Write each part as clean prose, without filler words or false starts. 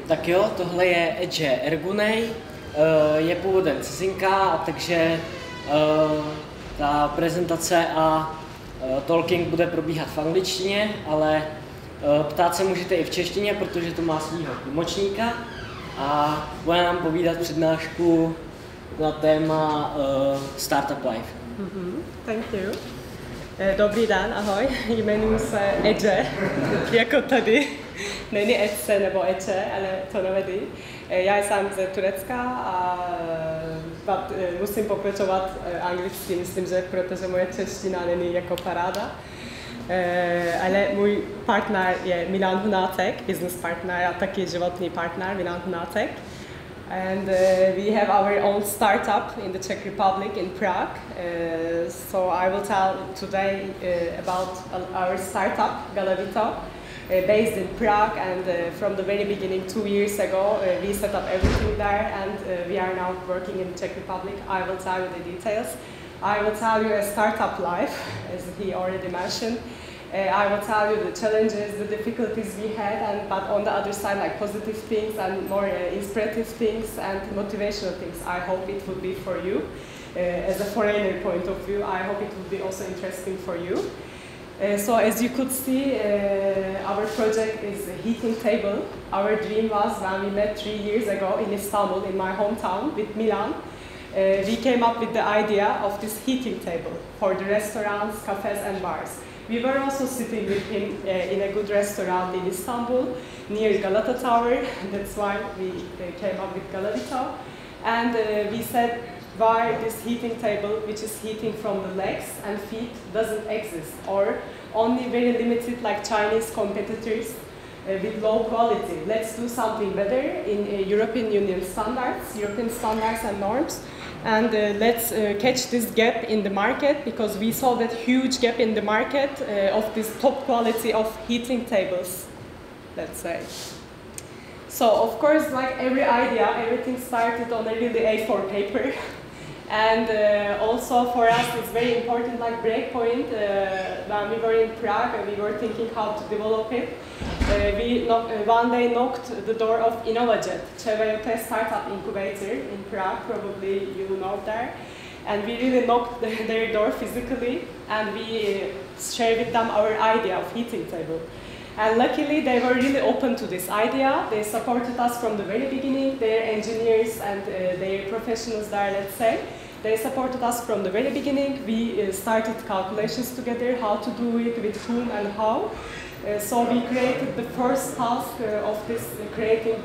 Tak jo, tohle je Edge Ergüney, je původem cizinka, takže ta prezentace a talking bude probíhat v angličtině, ale ptát se můžete i v češtině, protože to má svýho tlumočníka a bude nám povídat přednášku na téma Startup Life. Thank you. Dobrý den, ahoj, jmenuji se Edge, jako tady. Není Edce nebo Eče, ale to nevadí. Já jsem ze Turecka a musím pokračovat anglicky, myslím, že protože moje čeština není jako paráda. Ale můj partner je Milan Hunátek, business partner a taky životní partner Milan Hunátek. And we have our own startup in the Czech Republic, in Prague. So I will tell today about our startup, Galavito, based in Prague. And from the very beginning, 2 years ago, we set up everything there, and we are now working in the Czech Republic. I will tell you the details. I will tell you a startup life, as he already mentioned. I will tell you the challenges, the difficulties we had, but on the other side, like positive things and more inspirative things and motivational things. I hope it will be for you. As a foreigner point of view, I hope it will be also interesting for you. So as you could see, our project is a heating table. Our dream was when we met 3 years ago in Istanbul, in my hometown, with Milan. We came up with the idea of this heating table for the restaurants, cafes and bars. We were also sitting with him in a good restaurant in Istanbul, near Galata Tower. That's why we came up with Galavito. And we said, why this heating table, which is heating from the legs and feet, doesn't exist, or only very limited like Chinese competitors with low quality. Let's do something better in European Union standards and norms. And let's catch this gap in the market, because we saw that huge gap in the market of this top quality of heating tables, let's say. So of course, like every idea, everything started on a really A4 paper. And also for us, it's very important, like breakpoint. When we were in Prague, we were thinking how to develop it. One day knocked the door of InnovaJet, Chevayote startup incubator in Prague, probably you know there. And we really knocked their door physically, and we shared with them our idea of heating table. And luckily, they were really open to this idea. They supported us from the very beginning, their engineers and their professionals there, let's say. They supported us from the very beginning. We started calculations together, how to do it, with whom and how. So we created the first task of this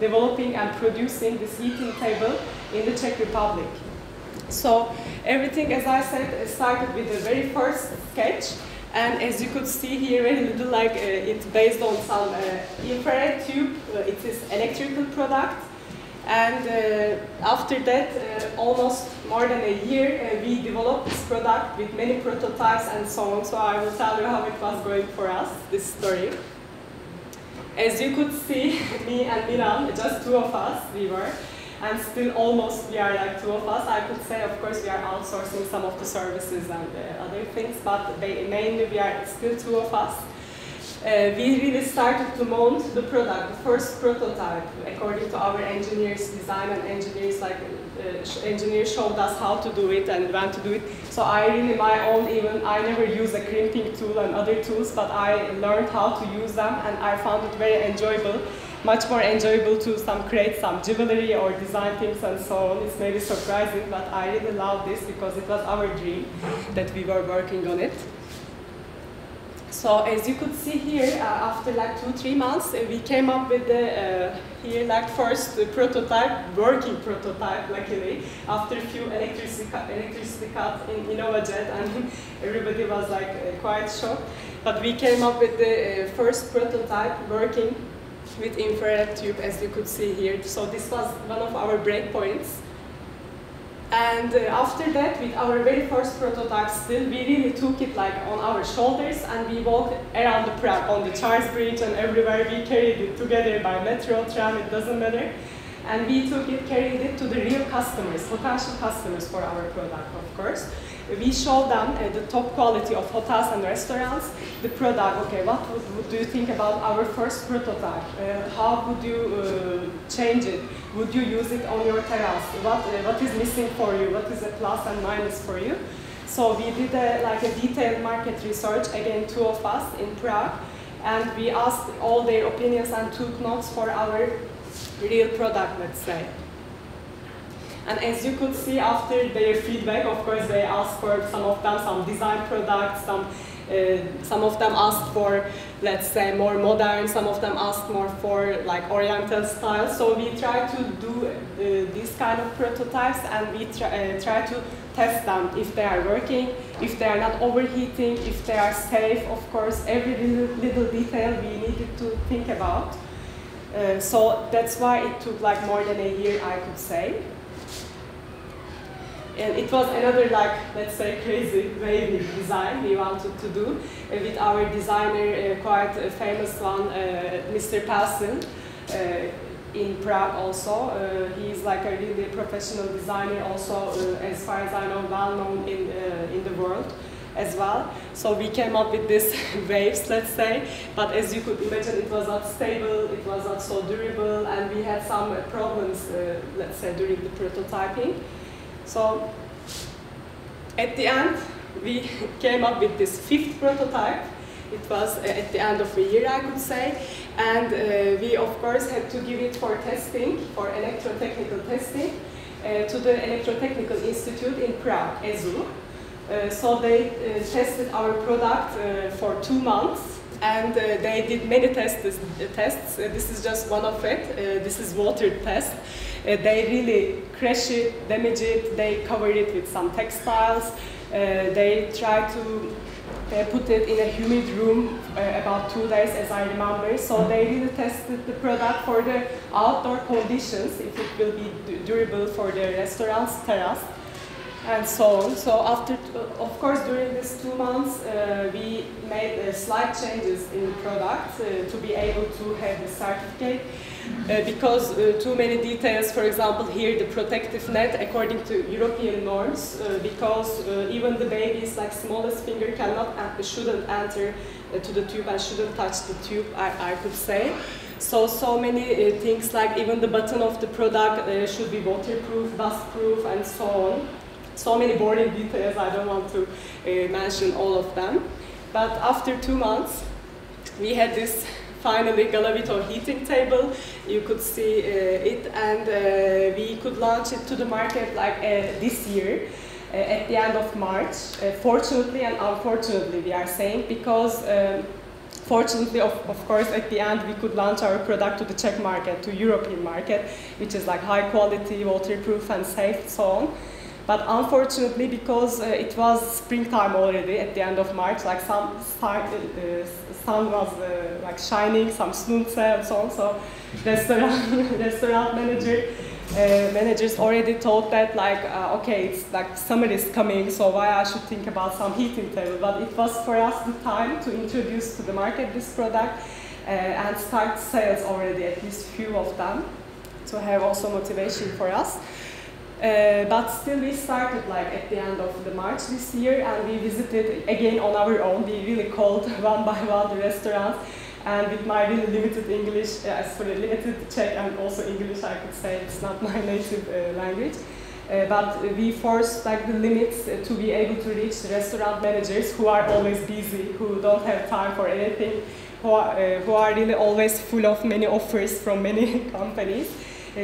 developing and producing this heating table in the Czech Republic. So everything, as I said, started with the very first sketch. And as you could see here, very little, like it's based on some infrared tube. It is electrical product. And after that, almost more than a year, we developed this product with many prototypes and so on. So I will tell you how it was going for us, this story. As you could see, me and Milan, just 2 of us, we were. And still almost we are like 2 of us. I could say, of course, we are outsourcing some of the services and other things, but mainly we are still 2 of us. We really started to mount the product, the first prototype, according to our engineers' design, and engineers showed us how to do it and when to do it. So I really, I never use a crimping tool and other tools, but I learned how to use them, and I found it very enjoyable. Much more enjoyable to create some jewelry or design things and so on. It's maybe surprising, but I really love this because it was our dream that we were working on it. So as you could see here, after like 2-3 months, we came up with the first prototype, working prototype, luckily, after a few electricity cuts in InnovaJet, and everybody was like quite shocked. But we came up with the first prototype working with infrared tube, as you could see here. So this was one of our breakpoints. And after that, with our very first prototype still, we really took it like on our shoulders, and we walked around the Prague, on the Charles Bridge and everywhere. We carried it together by metro, tram, it doesn't matter. And we carried it to the real customers, potential customers for our product, of course. we show them the top quality of hotels and restaurants, the product. Okay, what do you think about our first prototype? How would you change it? Would you use it on your terrace? What is missing for you? What is a plus and minus for you? So we did like a detailed market research, again, 2 of us in Prague, and we asked all their opinions and took notes for our real product, let's say. And as you could see after their feedback, of course, they asked for some of them some design products, some of them asked for, let's say, more modern, some of them asked more for like oriental style. So we try to do these kind of prototypes, and we try to test them if they are working, if they are not overheating, if they are safe. Of course, every little detail we needed to think about. So that's why it took like more than a year, I could say. And it was another, like, let's say, crazy, wavy design we wanted to do with our designer, quite a famous one, Mr. Pelson, in Prague also. He's like a really professional designer, also, as far as I know, well known in the world as well. So we came up with these waves, let's say, but as you could imagine, it was not stable, it was not so durable, and we had some problems, let's say, during the prototyping. So at the end, we came up with this 5th prototype. It was at the end of a year, I could say, and we of course had to give it for testing, for electrotechnical testing, to the Electrotechnical Institute in Prague, EZU. So they tested our product for 2 months, and they did many tests. This is just one of it. This is water test. They really crash it, damage it, they cover it with some textiles, they try to put it in a humid room about 2 days, as I remember. So they really tested the product for the outdoor conditions, if it will be durable for the restaurant's terrace, and so on. So after, of course, during these 2 months, we made slight changes in the product to be able to have the certificate. Because too many details, for example, here the protective net according to European norms, because even the baby's like smallest finger shouldn't enter to the tube and shouldn't touch the tube, I could say. So many things, like even the button of the product should be waterproof, dust-proof, and so on. So many boring details, I don't want to mention all of them. But after 2 months, we had this finally Galavito heating table. You could see it, and we could launch it to the market like this year at the end of March. Fortunately and unfortunately, we are saying, because fortunately, of course, at the end we could launch our product to the Czech market, to European market, which is like high quality, waterproof and safe, so on. But unfortunately, because it was springtime already at the end of March, like some sun was like shining, some slunce and so on. So restaurant managers already thought that, like, okay, it's like summer is coming, so why I should think about some heating table. But it was for us the time to introduce to the market this product and start sales already, at least few of them, to have also motivation for us. But still, we started like at the end of the March this year, and we visited again on our own. We really called one by one the restaurants, and with my really limited English, sorry, limited Czech and also English, I could say, it's not my native language. But we forced like the limits to be able to reach the restaurant managers who are always busy, who don't have time for anything, who are really always full of many offers from many companies.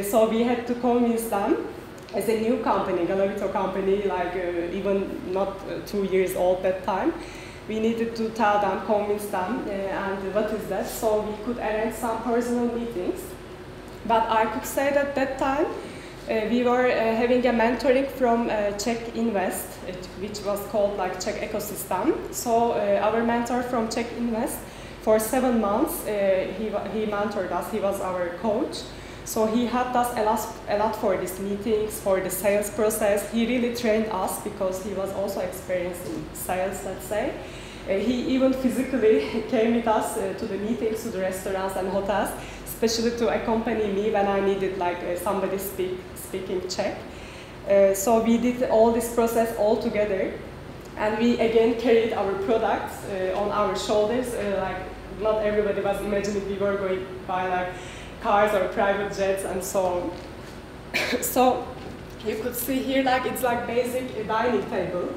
So we had to convince them. As a new company, Galavito company, like even not 2 years old that time, we needed to tell them, convince them, and what is that? So we could arrange some personal meetings. But I could say that that time we were having a mentoring from Czech Invest, which was called like Czech Ecosystem. So our mentor from Czech Invest, for 7 months, he mentored us. He was our coach. So he helped us a lot for these meetings, for the sales process. He really trained us because he was also experienced in sales, let's say. He even physically came with us to the meetings, to the restaurants and hotels, especially to accompany me when I needed like somebody speaking Czech. So we did all this process all together. And we again carried our products on our shoulders. Like not everybody was imagining we were going to buy like cars or private jets and so on. So you could see here, like it's like basic dining table,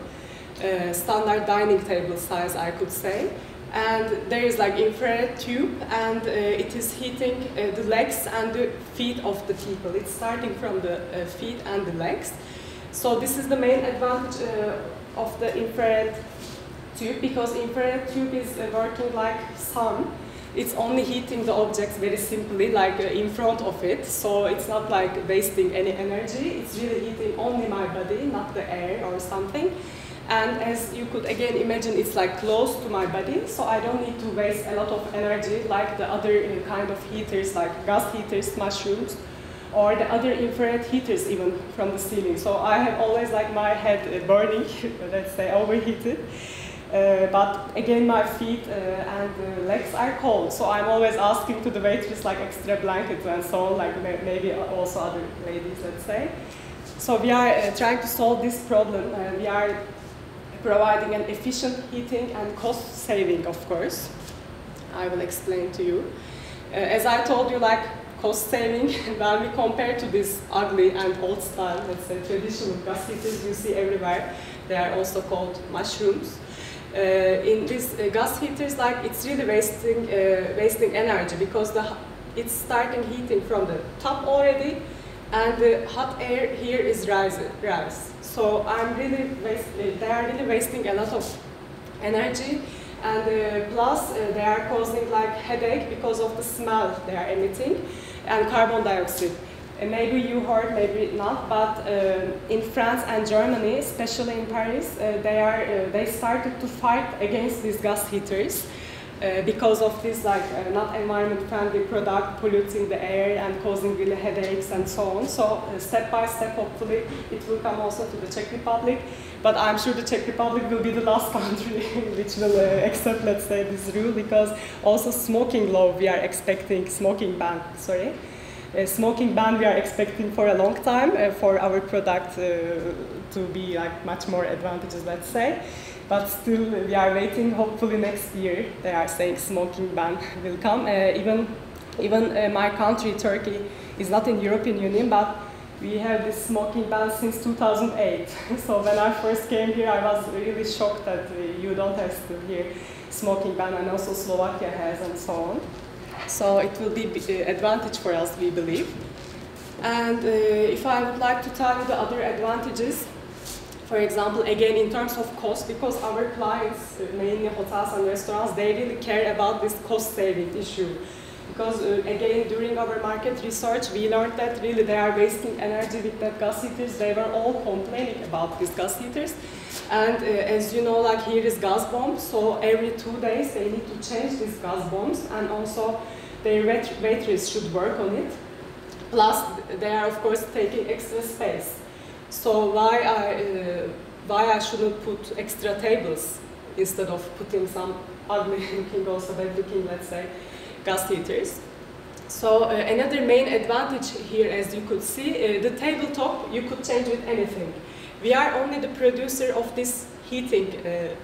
standard dining table size, I could say. And there is like infrared tube, and it is heating the legs and the feet of the people. It's starting from the feet and the legs. So this is the main advantage of the infrared tube, because infrared tube is working like sun. It's only heating the objects very simply, like in front of it. So it's not like wasting any energy. It's really heating only my body, not the air or something. And as you could again imagine, it's like close to my body, so I don't need to waste a lot of energy like the other kind of heaters, like gas heaters, mushrooms, or the other infrared heaters even from the ceiling. So I have always like my head burning, let's say overheated. But again, my feet and legs are cold, so I'm always asking to the waitress like extra blankets and so on, like maybe also other ladies, let's say. So we are trying to solve this problem. We are providing an efficient heating and cost saving, of course. I will explain to you. As I told you, like cost saving, when we compare to this ugly and old style, let's say traditional gas heaters you see everywhere, they are also called mushrooms. In these gas heaters, like it's really wasting energy, because it's starting heating from the top already, and the hot air here is rise. So they are really wasting a lot of energy, and plus they are causing like headache because of the smell they are emitting, and carbon dioxide. Maybe you heard, maybe not, but in France and Germany, especially in Paris, they started to fight against these gas heaters because of this not environment-friendly product polluting the air and causing really headaches and so on. So step by step, hopefully, it will come also to the Czech Republic. But I'm sure the Czech Republic will be the last country which will accept, let's say, this rule, because also smoking law we are expecting, smoking ban we are expecting for a long time for our product to be like much more advantageous, let's say. But still, we are waiting. Hopefully next year, they are saying smoking ban will come. Even my country, Turkey, is not in European Union, but we have this smoking ban since 2008. So when I first came here, I was really shocked that you don't have still here smoking ban, and also Slovakia has, and so on. So it will be an advantage for us, we believe. And if I would like to tell you the other advantages, for example, again, in terms of cost, because our clients, mainly hotels and restaurants, they really care about this cost-saving issue. Because again, during our market research, we learned that really they are wasting energy with that gas heaters. They were all complaining about these gas heaters. And as you know, like here is gas bombs, so every 2 days they need to change these gas bombs, and also their waitress should work on it. Plus, they are of course taking extra space. So why I shouldn't put extra tables instead of putting some ugly looking, also bad looking, let's say, gas heaters. So another main advantage here, as you could see, the tabletop you could change with anything. We are only the producer of this heating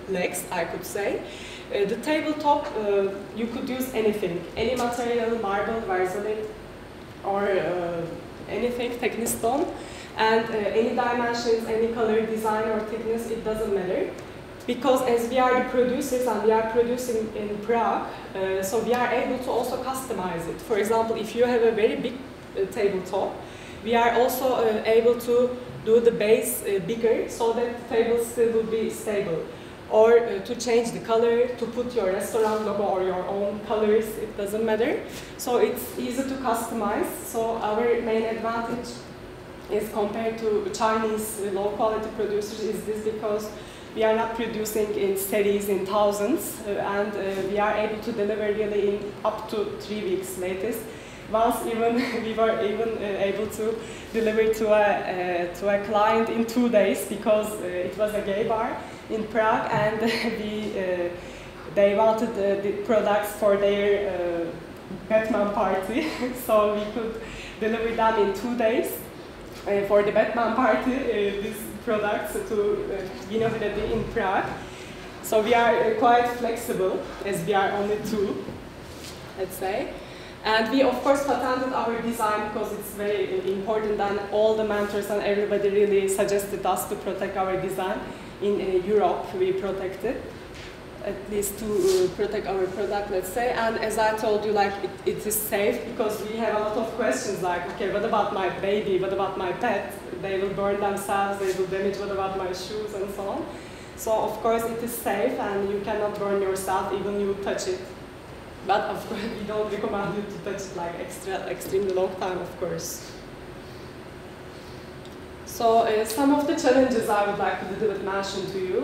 legs, I could say. The tabletop, you could use anything, any material, marble, versolite, or anything, technistone, and any dimensions, any color, design, or thickness, it doesn't matter. Because as we are the producers and we are producing in Prague, so we are able to also customize it. For example, if you have a very big tabletop, we are also able to do the base bigger so that the table still will be stable. Or to change the color, to put your restaurant logo or your own colors, it doesn't matter. So it's easy to customize. So our main advantage is compared to Chinese low quality producers is this, because we are not producing in series, in thousands, and we are able to deliver really in up to 3 weeks latest. Once even we were even able to deliver to a client in 2 days, because it was a gay bar in Prague, and they wanted the products for their Batman party, so we could deliver them in 2 days. For the Batman party, these products to Vinohrady in Prague. So we are quite flexible, as we are only two, let's say. And we, of course, patented our design because it's very important, and all the mentors and everybody really suggested us to protect our design. In Europe, we protected, at least to protect our product, let's say. And as I told you, like, it is safe because we have a lot of questions like, okay, what about my baby? What about my pet? They will burn themselves, they will damage, what about my shoes, and so on. So, of course, it is safe, and you cannot burn yourself even you touch it. But of course, we don't recommend you to touch it like extremely long time, of course. So some of the challenges I would like to little bit mention to you,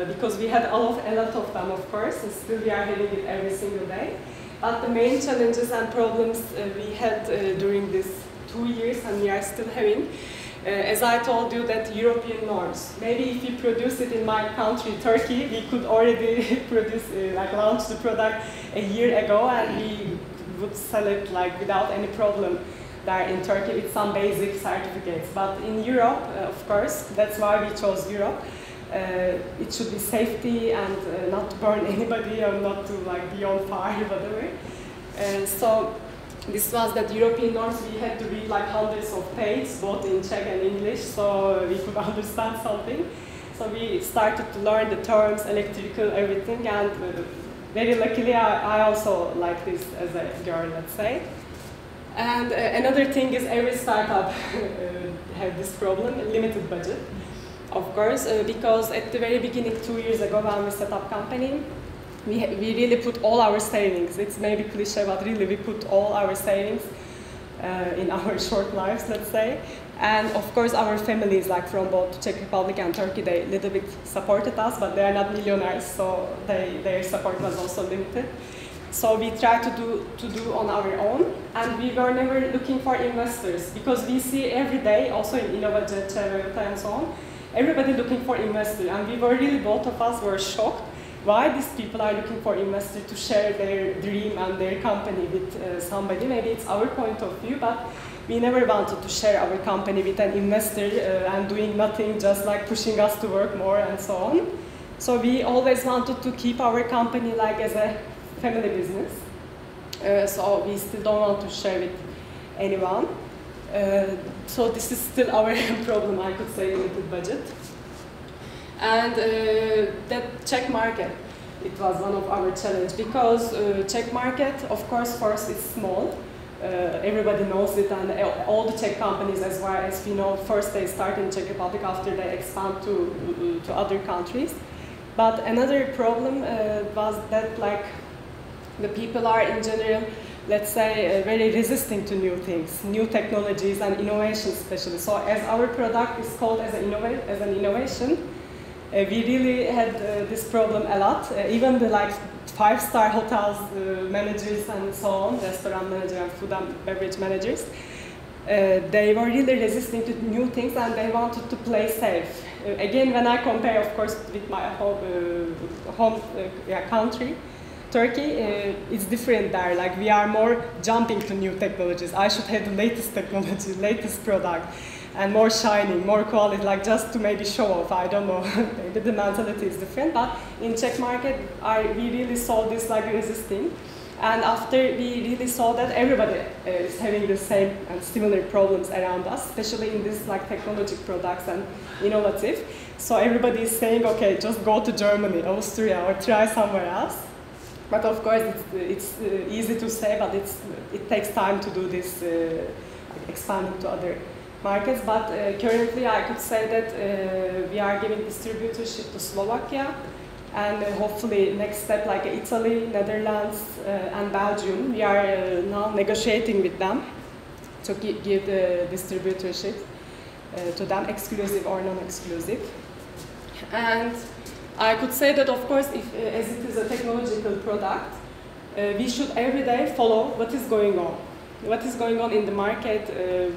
because we had a lot of them, of course, and still we are having it every single day. But the main challenges and problems we had during these 2 years, and we are still having, as I told you, that European norms. Maybe if you produce it in my country, Turkey, we could already produce, launch the product a year ago, and we would sell it like without any problem there in Turkey with some basic certificates. But in Europe, of course, that's why we chose Europe. It should be safety and not to burn anybody or not to be on fire, whatever. So this was that European norms. We had to read like hundreds of pages, both in Czech and English, so we could understand something. So we started to learn the terms, electrical, everything, and very luckily I also like this as a girl, let's say. And another thing is every startup have this problem, a limited budget, of course, because at the very beginning, 2 years ago when we set up company, we really put all our savings. It's maybe cliche, but really we put all our savings in our short lives, let's say. And of course our families, like from both Czech Republic and Turkey, they a little bit supported us, but they are not millionaires, so their support was also limited. So we tried to do on our own, and we were never looking for investors, because we see every day, also in GUG.cz and so on, everybody looking for investors, and we were really, both of us were shocked why these people are looking for investors to share their dream and their company with somebody. Maybe it's our point of view, but we never wanted to share our company with an investor and doing nothing, just like pushing us to work more and so on. So we always wanted to keep our company like as a family business. So we still don't want to share with anyone. So this is still our problem, I could say, limited budget. And that Czech market, it was one of our challenges, because Czech market, of course, first it's small. Everybody knows it, and all the Czech companies, as well as we know, first they start in Czech Republic, after they expand to other countries. But another problem was that the people are in general, let's say, very resistant to new things, new technologies and innovations especially. So as our product is called as an innovation, we really had this problem a lot. Even the five-star hotels managers and so on, restaurant managers and food and beverage managers, they were really resistant to new things, and they wanted to play safe. Again, when I compare, of course, with my home country, Turkey, it's different there. Like, we are more jumping to new technologies. I should have the latest technology, latest product, and more shining, more quality, like just to maybe show off. I don't know. Maybe the mentality is different. But in Czech market, we really saw this resisting. And after we really saw that everybody is having the same and similar problems around us, especially in this technology products and innovative. So everybody is saying, okay, just go to Germany, Austria, or try somewhere else. But of course, it's easy to say, but it takes time to do this, expanding to other markets. But currently, I could say that we are giving distributorship to Slovakia, and hopefully next step like Italy, Netherlands, and Belgium. We are now negotiating with them to give the distributorship to them, exclusive or non-exclusive. And I could say that, of course, as it is a technological product, we should every day follow what is going on. What is going on in the market,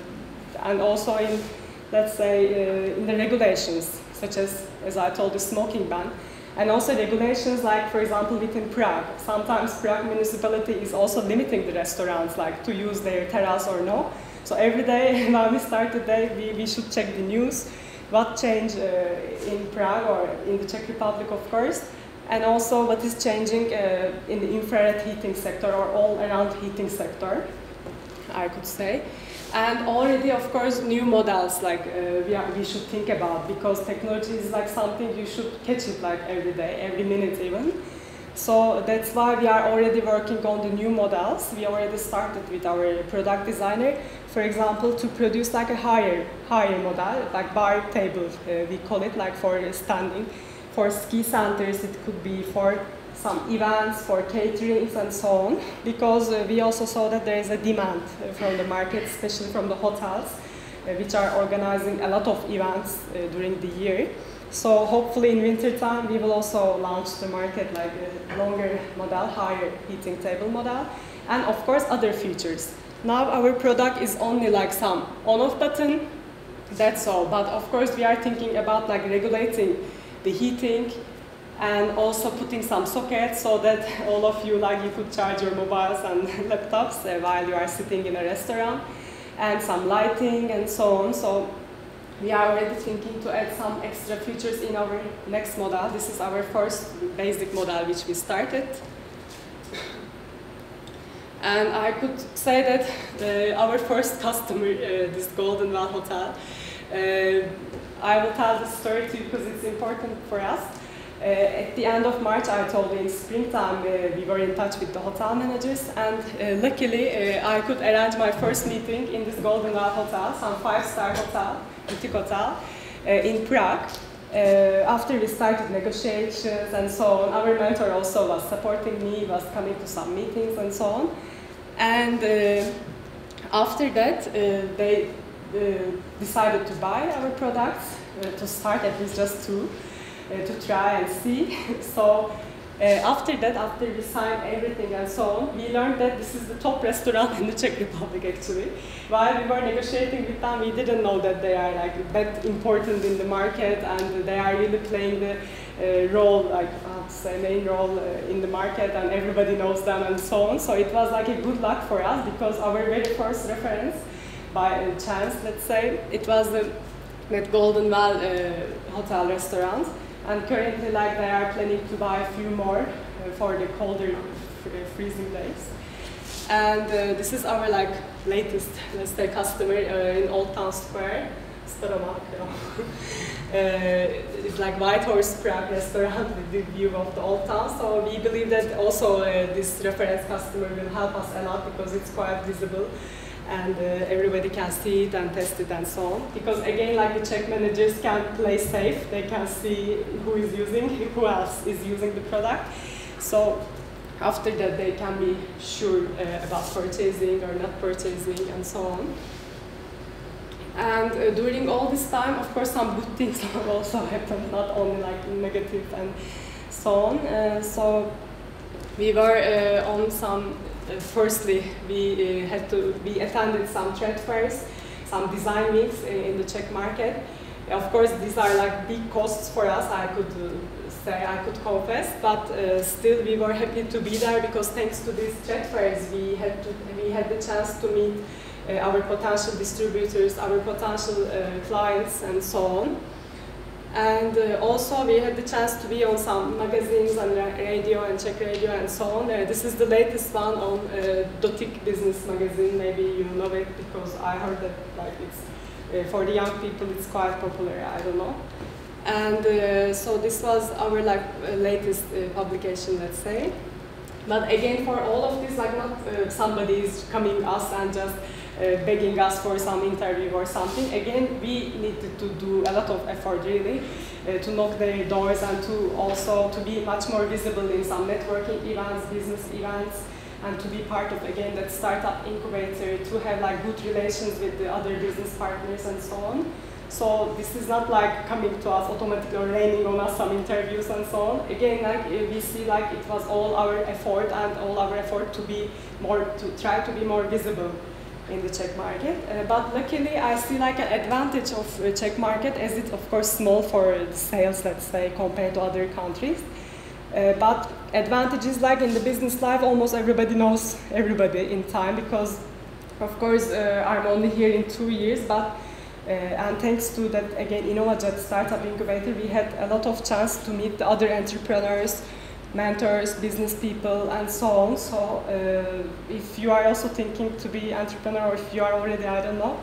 and also in, let's say, in the regulations, such as I told, the smoking ban. And also regulations like, for example, within Prague. Sometimes Prague municipality is also limiting the restaurants, to use their terrace or no. So every day when we start the day, we should check the news. what changed in Prague or in the Czech Republic, of course, and also what is changing in the infrared heating sector or all around heating sector, I could say. And already, of course, new models like we should think about, because technology is like something you should catch it like every day, every minute even. So that's why we are already working on the new models. We already started with our product designer, for example, to produce like a higher model, like bar table, we call it, like for standing. For ski centers, it could be for some events, for caterings and so on, because we also saw that there is a demand from the market, especially from the hotels, which are organizing a lot of events during the year. So hopefully in winter time we will also launch the market like a longer model, higher heating table model, and of course other features. Now our product is only like some on-off button, that's all. But of course we are thinking about like regulating the heating and also putting some sockets so that all of you, like, you could charge your mobiles and laptops while you are sitting in a restaurant, and some lighting and so on. So we are already thinking to add some extra features in our next model. This is our first basic model which we started. And I could say that our first customer, this Golden Well Hotel, I will tell the story too because it's important for us. At the end of March, I told you in springtime, we were in touch with the hotel managers, and luckily I could arrange my first meeting in this Golden Well Hotel, some 5-star hotel, boutique hotel, in Prague. After we started negotiations and so on, our mentor also was supporting me, was coming to some meetings and so on. And after that, they decided to buy our products, to start at least just 2. To try and see. So after that, after we signed everything and so on, we learned that this is the top restaurant in the Czech Republic actually. While we were negotiating with them, we didn't know that they are like that important in the market and they are really playing the role, like main role in the market, and everybody knows them and so on. So it was like a good luck for us, because our very first reference, by chance, let's say, it was that Golden Well hotel restaurant. And currently, like, they are planning to buy a few more for the colder, freezing days. And this is our like latest, let's say, customer in Old Town Square, Staromak. It's like White Horse Prague restaurant with the view of the Old Town. So we believe that also this reference customer will help us a lot, because it's quite visible. And everybody can see it and test it and so on. Because again, like, the Czech managers can play safe, they can see who is using, who else is using the product. So after that, they can be sure about purchasing or not purchasing and so on. And during all this time, of course, some good things also happened, not only like negative and so on. So we were on some. Firstly, we attended some trade fairs, some design meets in the Czech market. Of course, these are like big costs for us, I could confess, but still we were happy to be there, because thanks to these trade fairs, we had the chance to meet our potential distributors, our potential clients, and so on. And also we had the chance to be on some magazines and radio and Czech radio and so on. This is the latest one on Dotyk Business magazine. Maybe you know it, because I heard that like it's for the young people it's quite popular. I don't know. And so this was our like latest publication, let's say. But again, for all of this, like, not somebody is coming us and just begging us for some interview or something. Again, we needed to do a lot of effort, really, to knock their doors and to also to be much more visible in some networking events, business events, and to be part of, again, that startup incubator, to have like good relations with the other business partners and so on. So this is not like coming to us automatically or raining on us some interviews and so on. Again, like, we see like it was all our effort and all our effort to be more, to try to be more visible in the Czech market. But luckily, I see like an advantage of the Czech market, as it's of course small for sales, let's say, compared to other countries. But advantages, like in the business life, almost everybody knows everybody in time, because of course I'm only here in 2 years, but And thanks to that, again, InnovaJet Startup Incubator, we had a lot of chance to meet the other entrepreneurs, mentors, business people, and so on. So if you are also thinking to be entrepreneur, or if you are already, I don't know,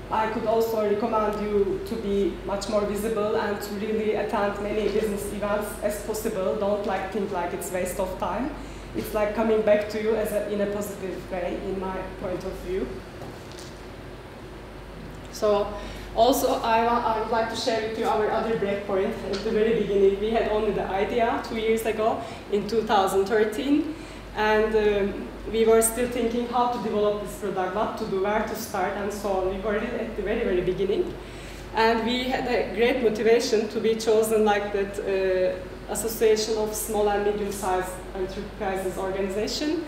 I could also recommend you to be much more visible and to really attend many business events as possible. Don't think like it's waste of time. It's like coming back to you in a positive way, in my point of view. So also I would like to share with you our other breakpoint at the very beginning. We had only the idea 2 years ago in 2013, and we were still thinking how to develop this product, what to do, where to start, and so on. We were really at the very, very beginning. And we had a great motivation to be chosen like that Association of Small and Medium-Sized Enterprises organization,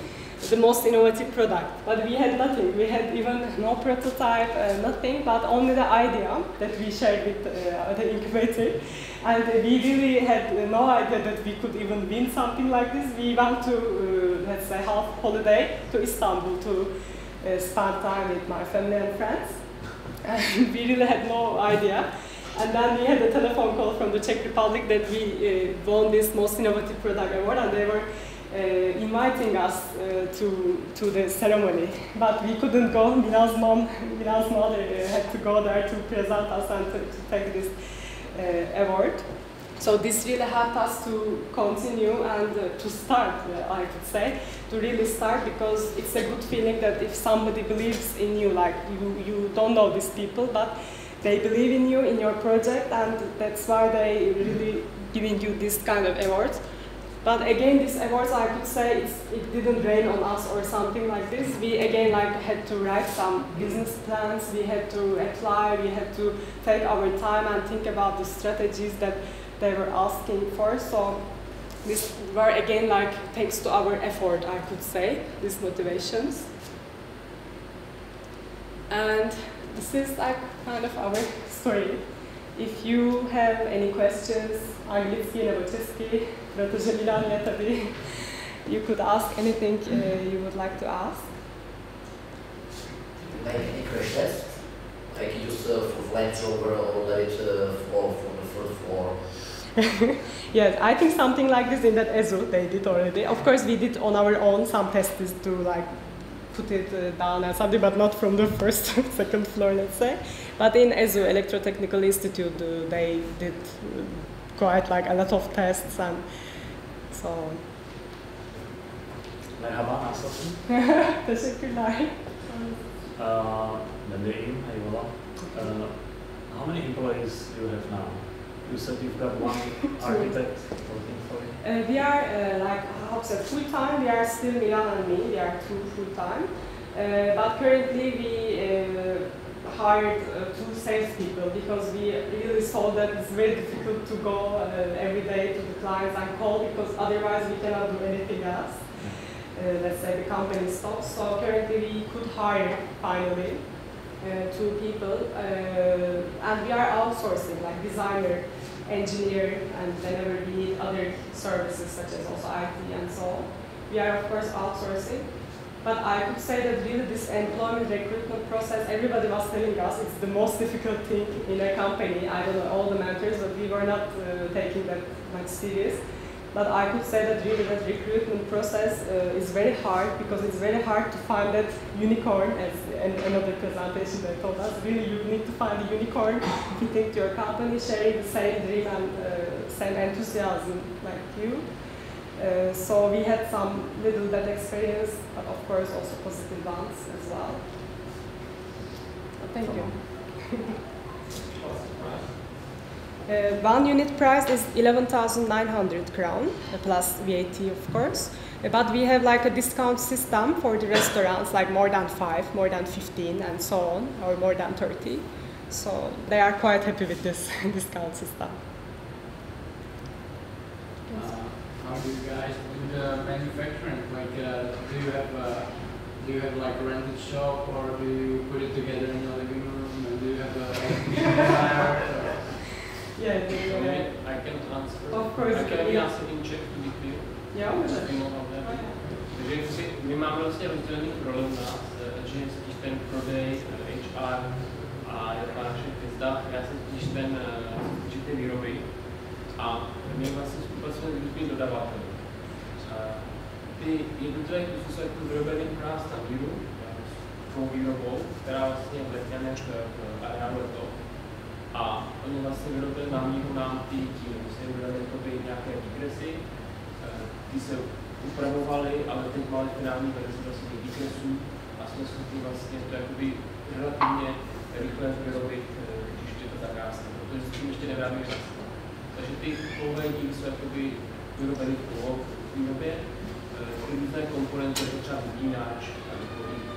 the most innovative product. But we had nothing. We had even no prototype, nothing, but only the idea that we shared with the incubator. And we really had no idea that we could even win something like this. We went to, let's say, half holiday to Istanbul to spend time with my family and friends. And we really had no idea. And then we had a telephone call from the Czech Republic that we won this Most Innovative Product Award, and they were inviting us to the ceremony. But we couldn't go. Mila's mother had to go there to present us and to take this award. So this really helped us to continue and to start, I could say, to really start, because it's a good feeling that if somebody believes in you, like you don't know these people, but they believe in you, in your project, and that's why they really giving you this kind of awards. But again, these awards, I could say, it didn't rain on us or something like this. We again had to write some business plans, we had to apply, we had to take our time and think about the strategies that they were asking for. So these were again thanks to our effort, I could say, these motivations. And this is kind of our story. If you have any questions, anglicky nebo česky, protože Milan je tady, you could ask anything you would like to ask. Make any crash test? Like use for Range Rover or let it fall from the first floor? Yes, I think something like this in that EZU they did already. Of course, we did on our own some tests to put it down and something, but not from the first, second floor, let's say. But in EZU, Electrotechnical Institute, they did quite a lot of tests and so on. Merhaba, nasılsın? Teşekkürler. Nadeem, how many employees do you have now? You said you've got one architect working for you? We are full-time. We are still Milan and me. We are two full-time. But currently we hired 2 salespeople because we really saw that it's very difficult to go every day to the clients and call, because otherwise we cannot do anything else. Let's say the company stops. So currently we could hire finally 2 people, and we are outsourcing, like designer, engineer, and whenever we need other services such as also IT and so on. We are of course outsourcing. But I could say that really this employment recruitment process, everybody was telling us it's the most difficult thing in a company. I don't know all the mentors, but we were not taking that much serious. But I could say that really that recruitment process is very hard, because it's very hard to find that unicorn, as another presentation they told us. Really, you need to find a unicorn fitting to your company, sharing the same dream and same enthusiasm like you. So we had some little bad experience, but of course also positive ones as well. Thank you. 1 unit price is 11,900 crown, plus VAT of course. But we have a discount system for the restaurants, like more than 5, more than 15 and so on, or more than 30. So they are quite happy with this discount system. How do you guys do the manufacturing? Do you have a rented shop, or do you put it together in your living room? And do you have a Yeah, I can answer. Of course. I can answer in Czech to be clear. Yeah. Takže my máme vlastně rozdělený roli u nás, že je spíš ten prodej, HR, já jsem totiž ten určitý výroby a my vlastně spolupracujeme s různými dodavateli. Ty jednotlivé kusy jsou jako vyrobeny pro nás na víru, svou výrobou, která vlastně vletněme v areálu Leto. A oni vlastně vyrobili na míru nám ty díly. My jsme vyrobili nějaké výkresy, ty se upravovaly, ale teď máme finální verzi vlastně výkresů a jsme schopni vlastně to jakoby relativně rychle vyrobit, když je to zakázka, protože s tím ještě nevyrábíme vlastně. Takže ty pouhé díly jsou jakoby vyrobeny v výrobě, ty různé komponenty, jako třeba vypínáč,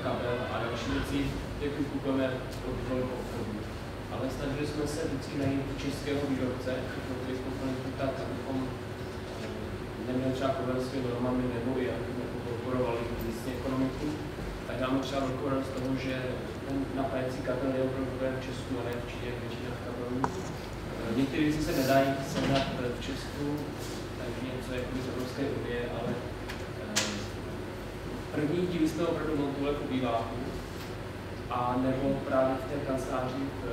kabel a další věci, jak kupujeme od velkou obchodu. Ale snažili jsme se vždycky najít českého výrobce, všechno ty komponenty tak, abychom neměli třeba problém s těmi normami nebo i abychom podporovali místní ekonomiku. Tak máme třeba velkou radost z toho, že ten napájecí kabel je opravdu v Česku, ale v Číně většina kabelů. Některé věci se nedají sehnat v Česku, takže něco jako z Evropské unie, ale první díly jsme opravdu montovali v obýváku, a nebo právě v té kanceláři v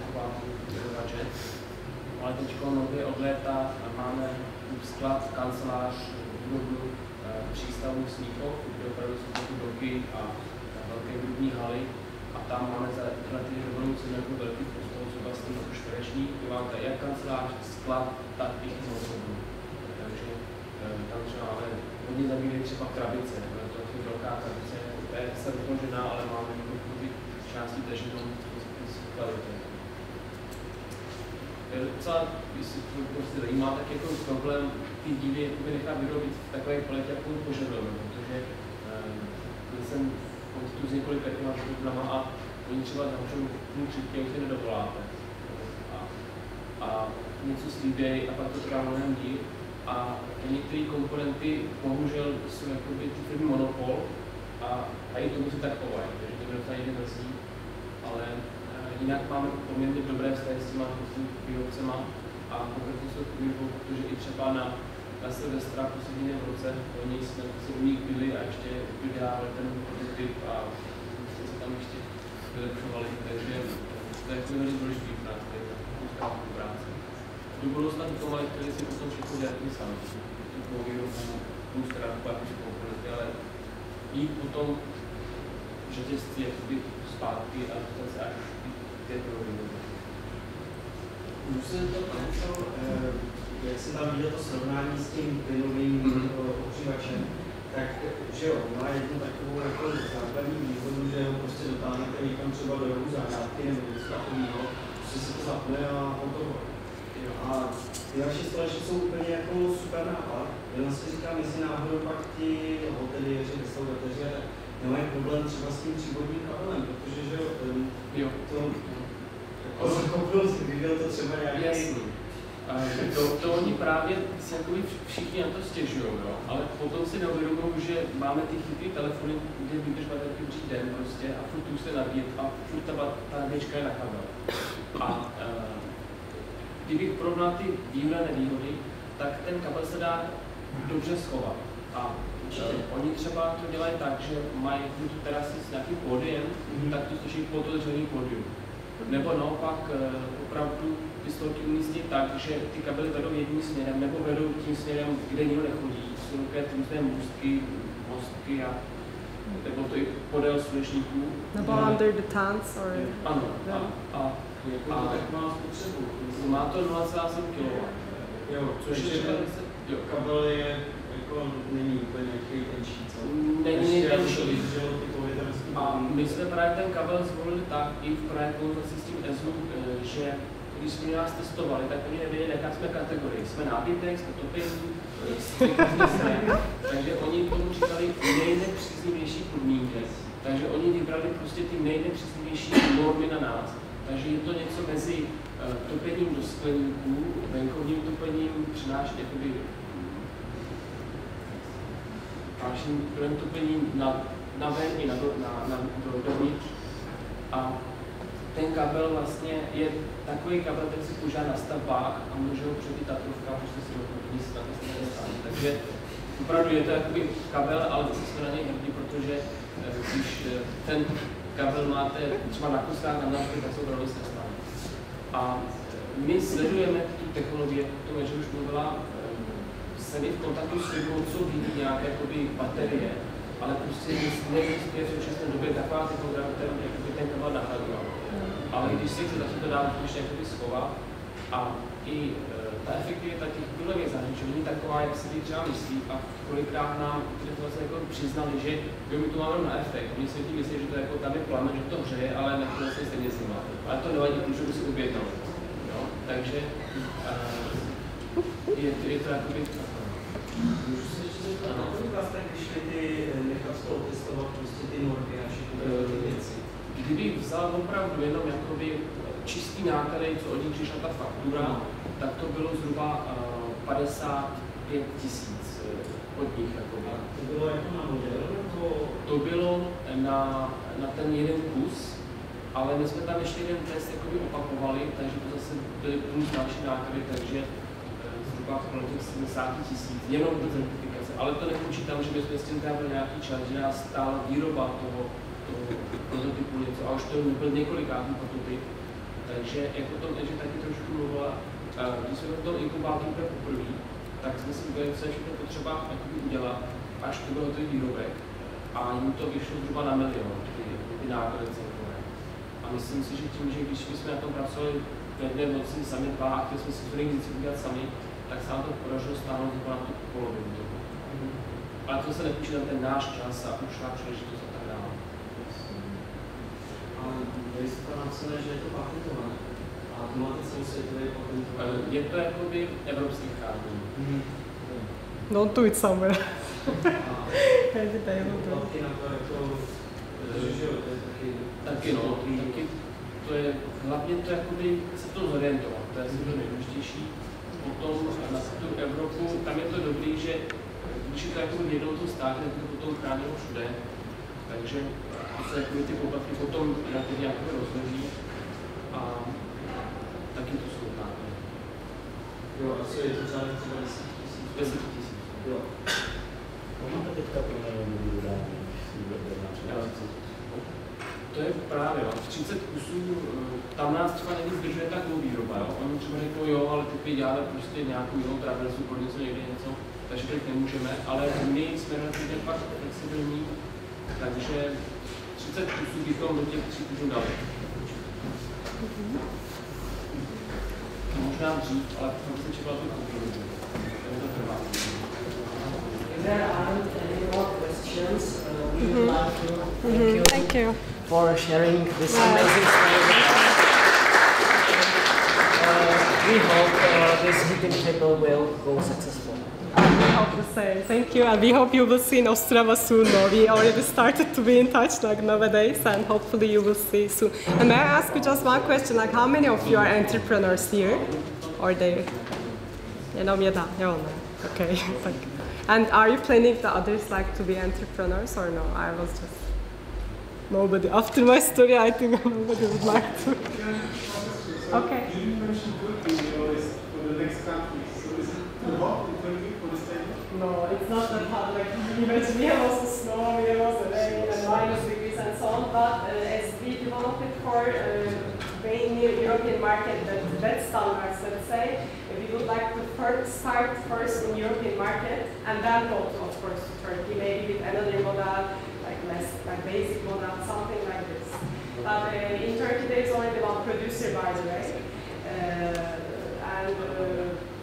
Chováku vyrovače. Ale teď nově od léta máme sklad, kancelář, budovu přístavu Smíchov, kde opravdu jsou ty bloky a velké hrubní haly. A tam máme za relativně dobrou cenu jako velký prostor, jsou vlastně jako čtvereční, kde máme tady jak kancelář, sklad, tak i znovu. Takže tam třeba máme hodně zabírají třeba krabice, to je velká krabice, to je se rozložená, ale máme několik částí, takže to skladujete. Je docela, jestli to prostě zajímá, tak jako problém ty díly nechá vyrobit v takové kvalitě, jakou požadujeme, protože jsem v kontaktu s několika těma firmama a oni třeba zavřou půl třetí a už se nedovoláte. A něco slíbějí a pak to trvá mnohem díl. A některé komponenty bohužel jsou jakoby ty firmy monopol a i tomu se tak chovají, takže to mě docela někde mrzí. Ale jinak máme poměrně dobré vztahy s těma výrobcema a konkrétně jsou výrobou, protože i třeba na Silvestra poslední v roce oni jsme si u nich byli a ještě vydávali ten prototyp a jsme se tam ještě vylepšovali, takže to je velmi důležitý práce, úzká práce. Do budoucna bychom ale chtěli si potom všechno dělat my sami, tu výrobu, plus teda platíš komponenty, ale jít potom řetězci jakoby zpátky a dostat se až k té výrobu. Už jsem to pamatoval, jak jsem tam viděl to srovnání s tím plynovým ohřívačem, tak že jo, má jednu takovou jako základní výhodu, že ho prostě dotáhnete někam třeba do rohu zahrádky nebo něco takového, prostě se to zapne a hotovo. A ty vaše stolečky jsou úplně jako super nápad, jenom si říkám, jestli náhodou pak ti hoteliéři, restauratéři nemají problém třeba s tím přívodním kabelem, protože že jo, to koupil si, viděl to třeba nějaký... Jasný. To oni právě všichni na to stěžují, no? Ale potom si neuvědomují, že máme ty chytré telefony, kde vydrž baterky při den prostě a furt tu se nabíjet a furt ta nabíječka je na kabel. A kdybych porovnal ty výhody a nevýhody, tak ten kabel se dá dobře schovat. A oni třeba to dělají tak, že mají tu terasy s nějakým pódiem, tak to stojí pod otevřený pódium. Nebo naopak opravdu ty stolky umístí tak, že ty kabely vedou jedním směrem, nebo vedou tím směrem, kde nikdo nechodí. Jsou takové různé mostky a nebo to i podél slunečníků. Nebo under the tans, or... Ano. Má to 0,7 kW. Jo, což je kabel je jako není úplně nějaký tenčí, co? Není tenčí. A my jsme právě ten kabel zvolili tak i v právě konzultaci s tím EZU, že když jsme nás testovali, tak oni nevěděli, jaká jsme kategorii. Jsme nábytek, jsme topení, takže oni tomu říkali nejnepříznivější podmínky. Takže oni vybrali prostě ty nejnepříznivější normy na nás. Takže je to něco mezi topením do skleníků, venkovním topením, přinášet jakoby dalším topením na ven i dovnitř. A ten kabel vlastně je takový kabel, který se používá na stavbách a může ho před Tatrovka, prostě si ho nic na to. Takže opravdu je to jakoby kabel, ale jsme na něj hrdí, protože když ten kabel máte třeba na kuskách na návštěvě, tak jsou opravdu sestaví. A my sledujeme tu technologii, o tom, že už mluvila, jsem v kontaktu s firmou, co vyvíjí nějaké jakoby, baterie, ale prostě neexistuje v současné době taková technologie, která by ten kabel nahradila. Ale když si chce začít to dát ještě jakoby schovat a i ta efektivita těch bílových zahraničí není taková, jak si třeba myslí a kolikrát nám vlastně jako přiznali, že my tu máme na efekt. Oni si myslí, že to jako tam je plamen, že to hřeje, ale nakonec se stejně zima. Ale to nevadí, můžu si objednat. No, takže je to jakoby... Můžu se ještě zeptat, na kolik vás tak vyšly ty nechat spolu testovat prostě ty normy a všechny ty věci? Kdybych vzal opravdu jenom jakoby čistý náklady, co od nich přišla ta faktura, tak to bylo zhruba 55 000 od nich. Jakoby. To bylo jako na model? To bylo na ten jeden kus, ale my jsme tam ještě jeden test jakoby opakovali, takže to zase byly plus další náklady, takže zhruba kolem těch 70 000, jenom do certifikace. Ale to nepočítám, že bychom s tím dávali nějaký čas, že nás stála výroba toho prototypu něco, a už to byl několikátý prototyp. Takže jako to Edge taky trošku mluvila, když jsme v tom inkubátoru poprvé, tak jsme si udělali, co je všechno potřeba udělat, až to byl hotový výrobek. A jim to vyšlo zhruba na 1 000 000 ty náklady celkové. A myslím si, že tím, že když jsme na tom pracovali v jedné noci sami dva a chtěli jsme si to nejvíc udělat sami, tak se nám to podařilo stáhnout na tu polovinu toho. Ale to se nepočítá ten náš čas a ušlá příležitost a tak dále. Ale tady se to napsané, že je to patentované. A to máte celosvětově patentované. Je to jakoby evropský chránění. Don't do it somewhere. Taky na to jako, že jo, to je taky... Taky no, taky to je, hlavně to jakoby se to zorientovat, to je asi to nejdůležitější. Potom na tu Evropu, tam je to dobrý, že když je to jakoby v jednom tom státě, tak je to potom chráněno všude. Takže se jakoby ty poplatky potom relativně jakoby rozloží a taky to jsou náklady. Jo, asi je to třeba 10 000. Jo. Máte teďka průměrnou dodání, to je právě, no. 30 kusů, tam nás třeba někdy zdržuje takovou výroba, jo. Oni třeba řeknou, jo, ale teď děláme prostě nějakou jinou traverzu, pro něco někde něco, takže teď nemůžeme, ale my jsme relativně fakt flexibilní, takže 30 kusů bychom do těch 3 kusů dali. Možná dřív, ale potom se čekal tu kontrolu. To trvá. If there aren't any more questions, we would like to thank you for sharing this amazing story with us. We hope this heating table will go successful. We hope the same. Thank you, and we hope you will see in Ostrava soon. No? We already started to be in touch like nowadays, and hopefully you will see soon. And may I ask you just one question? Like, how many of you are entrepreneurs here, or there? Jenom jedna. Okay. Thank you. And are you planning the others like to be entrepreneurs or no? I was just nobody. After my story, I think nobody would like to. Okay. You mentioned cooking for the next country. So is it too hot in Turkey for this table? No, it's not that hot. Like imagine we have also snow, we have also rain and minus degrees and so on. But as we develop it for being near European market, that standards, let's say. We would like to start first in European market and then go to, of course, to Turkey, maybe with another model, like less, like basic model, something like this. But in Turkey there is already one producer, by the way,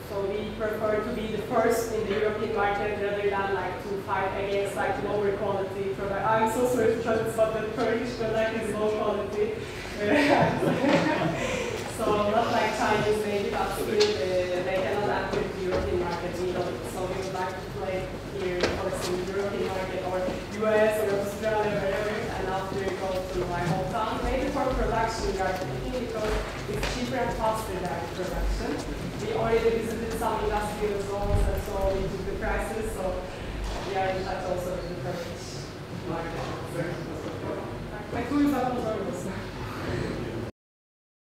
so we prefer to be the first in the European market rather than like to fight against like lower quality product. I'm so sorry to tell you, but the Turkish product is low quality. So not like Chinese maybe, but still they cannot enter the European market either. So we would like to play here, of course, in the European market or US or Australia, wherever, and after go to my hometown. Maybe for production we are thinking because it's cheaper and faster than production. We already visited some industrial zones and so we took the prices, so we are in touch also with the Turkish market.